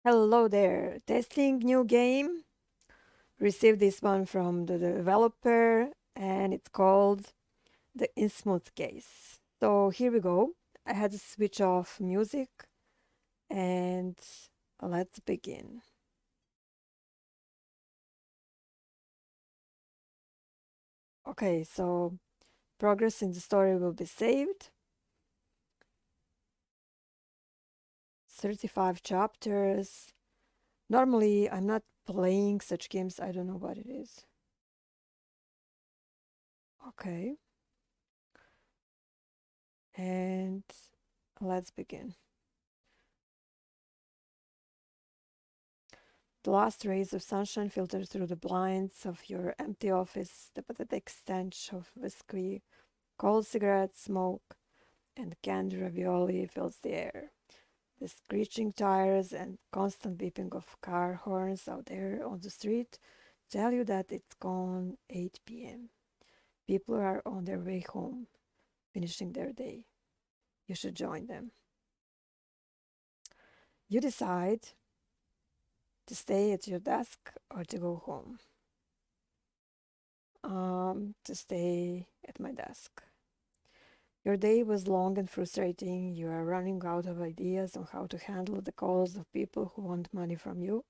Hello there. Testing new game. Received this one from the developer and it's called the Innsmouth Case. So here we go. I had to switch off music and let's begin. Okay, so progress in the story will be saved. 35 chapters. Normally, I'm not playing such games. I don't know what it is. Okay, and let's begin. The last rays of sunshine filter through the blinds of your empty office. The pathetic stench of whiskey, cold cigarette smoke, and canned ravioli fills the air. The screeching tires and constant beeping of car horns out there on the street tell you that it's gone 8 p.m. People are on their way home, finishing their day. You should join them. You decide to stay at your desk or to go home. To stay at my desk. Your day was long and frustrating. You are running out of ideas on how to handle the calls of people who want money from you.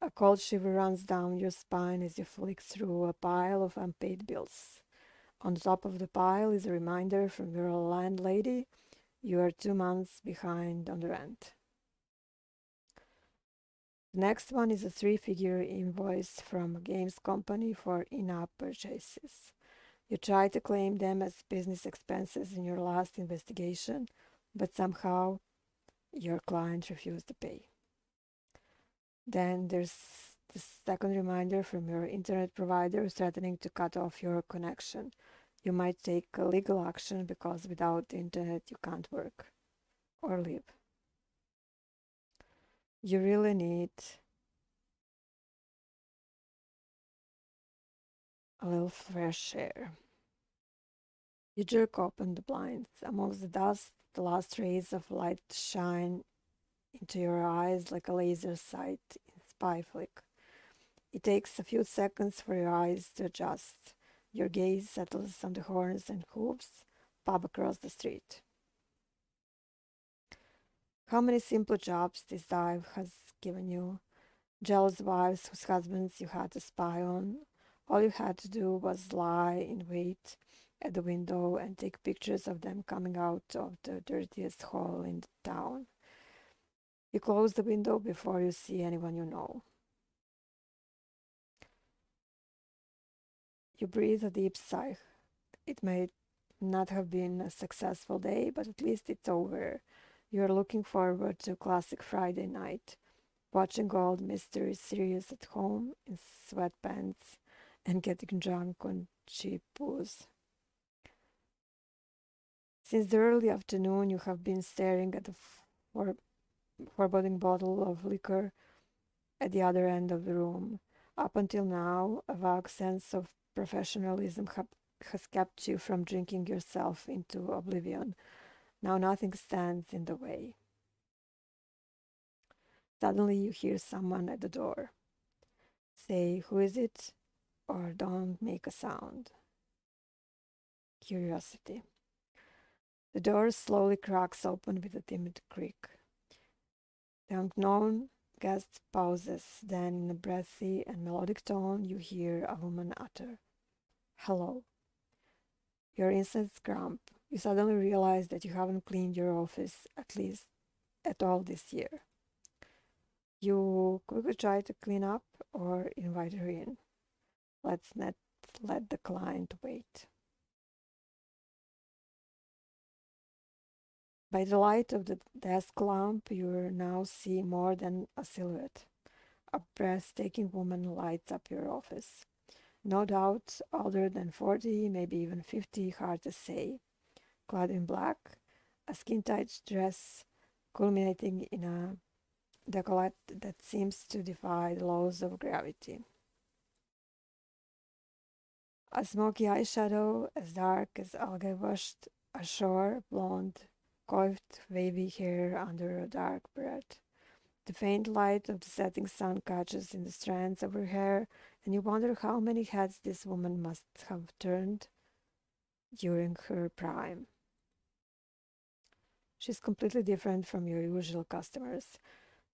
A cold shiver runs down your spine as you flick through a pile of unpaid bills. On the top of the pile is a reminder from your landlady you are 2 months behind on the rent. The next one is a three-figure invoice from a games company for in-app purchases. You try to claim them as business expenses in your last investigation, but somehow your client refused to pay. Then there's the second reminder from your internet provider threatening to cut off your connection. You might take legal action because without the internet you can't work or live. You really need a little fresh air. You jerk open the blinds. Amongst the dust, the last rays of light shine into your eyes like a laser sight in spy flick. It takes a few seconds for your eyes to adjust. Your gaze settles on the horns and hooves pub across the street. How many simple jobs this dive has given you? Jealous wives whose husbands you had to spy on. All you had to do was lie in wait at the window and take pictures of them coming out of the dirtiest hall in the town. You close the window before you see anyone you know. You breathe a deep sigh. It may not have been a successful day, but at least it's over. You're looking forward to classic Friday night, watching old mystery series at home in sweatpants and getting drunk on cheap booze. Since the early afternoon, you have been staring at the for- foreboding bottle of liquor at the other end of the room. Up until now, a vague sense of professionalism has kept you from drinking yourself into oblivion. Now nothing stands in the way. Suddenly you hear someone at the door. Say, who is it? Or don't make a sound. Curiosity. The door slowly cracks open with a timid creak. The unknown guest pauses. Then, in a breathy and melodic tone, you hear a woman utter, "Hello." Your insides cramp. You suddenly realize that you haven't cleaned your office, at least at all this year. You quickly try to clean up or invite her in. Let's not let the client wait. By the light of the desk lamp, you now see more than a silhouette. A breathtaking woman lights up your office. No doubt older than 40, maybe even 50, hard to say. Clad in black, a skin-tight dress culminating in a decollete that seems to defy the laws of gravity. A smoky eyeshadow as dark as algae washed ashore, blonde, coiffed, wavy hair under a dark beard. The faint light of the setting sun catches in the strands of her hair, and you wonder how many heads this woman must have turned during her prime. She's completely different from your usual customers.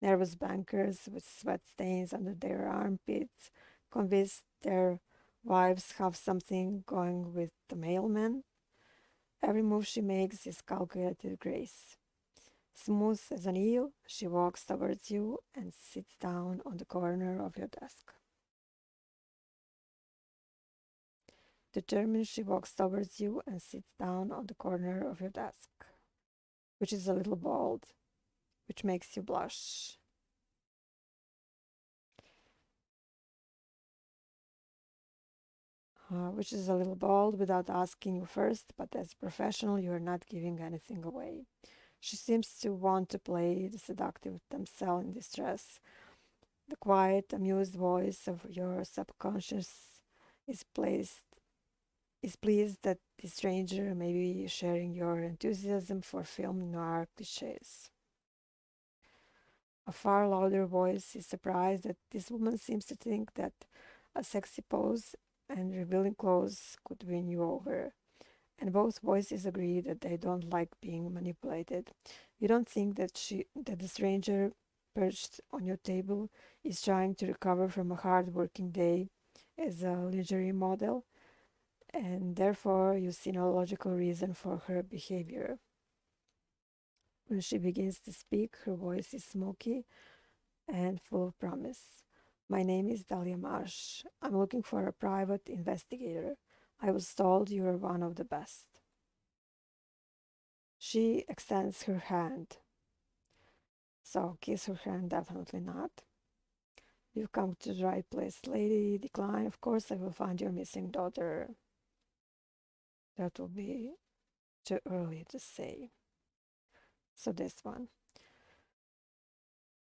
Nervous bankers with sweat stains under their armpits, convinced their wives have something going with the mailman. Every move she makes is calculated grace. Smooth as an eel, she walks towards you and sits down on the corner of your desk. Determined, she walks towards you and sits down on the corner of your desk, which is a little bold, which makes you blush. Which is a little bold without asking you first, but as a professional, you are not giving anything away. She seems to want to play the seductive damsel in distress. The quiet, amused voice of your subconscious is placed is pleased that the stranger may be sharing your enthusiasm for film noir cliches. A far louder voice is surprised that this woman seems to think that a sexy pose and revealing clothes could win you over. And both voices agree that they don't like being manipulated. You don't think that the stranger perched on your table is trying to recover from a hard working day as a lingerie model, and therefore you see no logical reason for her behavior. When she begins to speak, her voice is smoky and full of promise. My name is Dahlia Marsh. I'm looking for a private investigator. I was told you are one of the best. She extends her hand. So, kiss her hand, definitely not. You've come to the right place, lady. Decline. Of course, I will find your missing daughter. That will be too early to say. So, this one.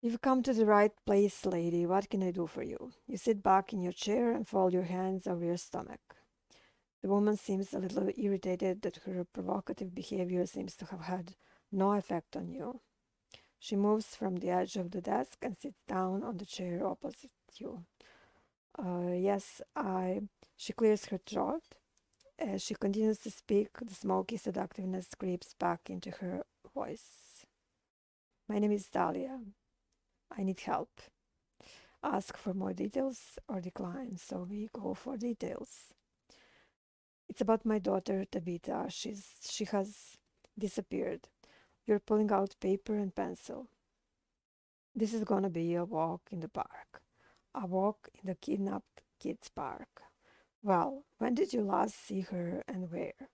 You've come to the right place, lady. What can I do for you? You sit back in your chair and fold your hands over your stomach. The woman seems a little irritated that her provocative behavior seems to have had no effect on you. She moves from the edge of the desk and sits down on the chair opposite you. Yes, I. She clears her throat. As she continues to speak, the smoky seductiveness creeps back into her voice. My name is Dahlia. I need help. Ask for more details or decline, so we go for details. It's about my daughter Tabitha. She has disappeared. You're pulling out paper and pencil. This is gonna be a walk in the park. A walk in the kidnapped kids' park. Well, when did you last see her and where?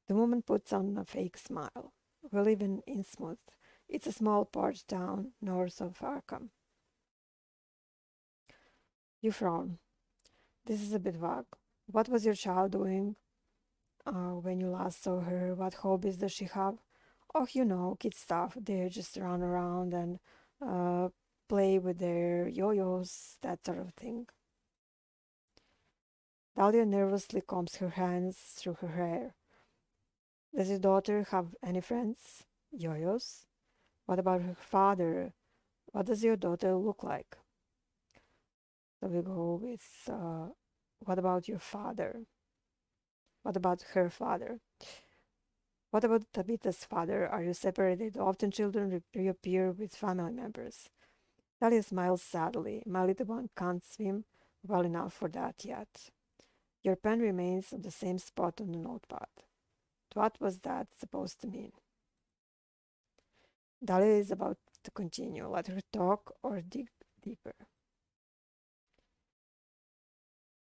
The woman puts on a fake smile. We live in Innsmouth. It's a small port town north of Arkham. You frown. This is a bit vague. What was your child doing when you last saw her? What hobbies does she have? Oh, kid stuff. They just run around and uh, play with their yo-yos, that sort of thing. Dahlia nervously combs her hands through her hair. Does your daughter have any friends? Yo-yos? What about her father? What does your daughter look like? So we go with what about your father? What about her father? What about Tabitha's father? Are you separated? Often children reappear with family members. Talia smiles sadly. My little one can't swim well enough for that yet. Your pen remains on the same spot on the notepad. What was that supposed to mean? Dahlia is about to continue. Let her talk or dig deeper.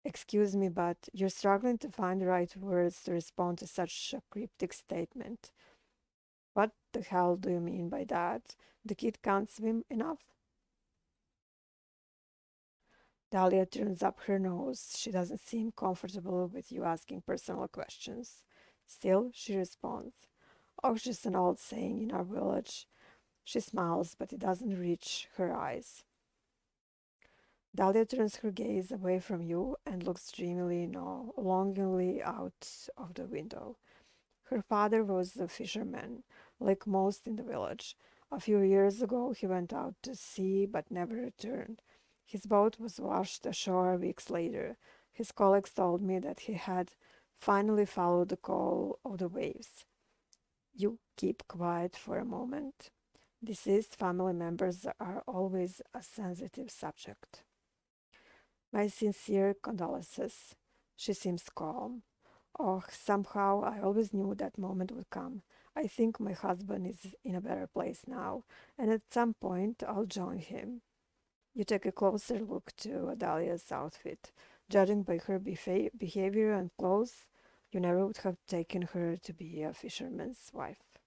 Excuse me, but you're struggling to find the right words to respond to such a cryptic statement. What the hell do you mean by that? The kid can't swim enough? Dahlia turns up her nose. She doesn't seem comfortable with you asking personal questions. Still, she responds. Oh, just an old saying in our village. She smiles, but it doesn't reach her eyes. Dahlia turns her gaze away from you and looks dreamily, no, longingly out of the window. Her father was a fisherman, like most in the village, A few years ago, he went out to sea but never returned. His boat was washed ashore weeks later. His colleagues told me that he had finally followed the call of the waves. You keep quiet for a moment. Deceased family members are always a sensitive subject. My sincere condolences. She seems calm. Oh, somehow I always knew that moment would come. I think my husband is in a better place now, and at some point I'll join him. You take a closer look to Adalia's outfit. Judging by her behavior and clothes, you never would have taken her to be a fisherman's wife.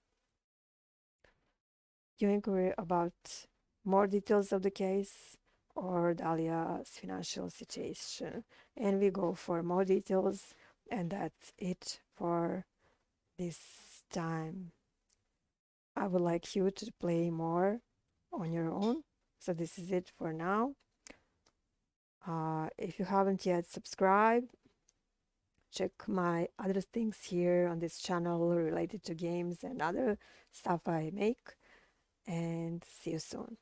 You inquire about more details of the case or Dalia's financial situation, and we go for more details, and that's it for this time. I would like you to play more on your own. So this is it for now. If you haven't yet subscribed, check my other things here on this channel related to games and other stuff I make. And see you soon.